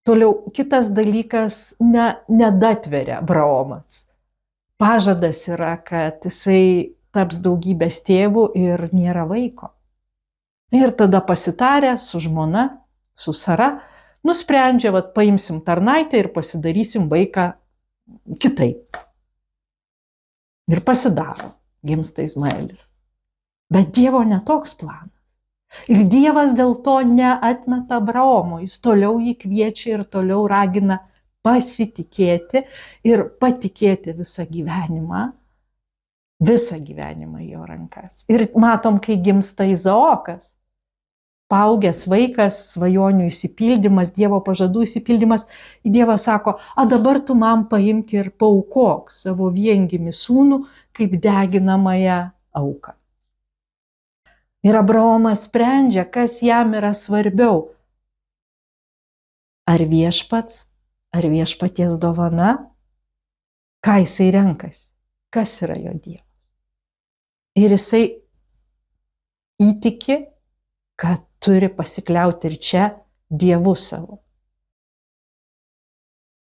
Toliau kitas dalykas nedatveria Abraomas. Pažadas yra, kad jisai taps daugybės tėvų ir nėra vaiko. Ir tada pasitarę su žmona, su Sara, nusprendžia, vat paimsim tarnaitę ir pasidarysim vaiką kitaip. Ir pasidaro, gimsta Izmaelis. Bet Dievo netoks planas. Ir Dievas dėl to neatmeta Abraomo, jis toliau jį kviečia ir toliau ragina pasitikėti ir patikėti visą gyvenimą į jo rankas. Ir matom, kai gimsta Izaokas, paaugęs vaikas, svajonių išsipildymas, Dievo pažadų išsipildymas, Dievas sako, a dabar tu man paimk ir paaukok savo viengimį sūnų kaip deginamąją auką. Ir Abraomas sprendžia, kas jam yra svarbiau. Ar viešpats, ar viešpaties dovana, ką jisai renkasi, kas yra jo Dievas. Ir jisai įtiki, kad turi pasikliauti ir čia Dievu savo.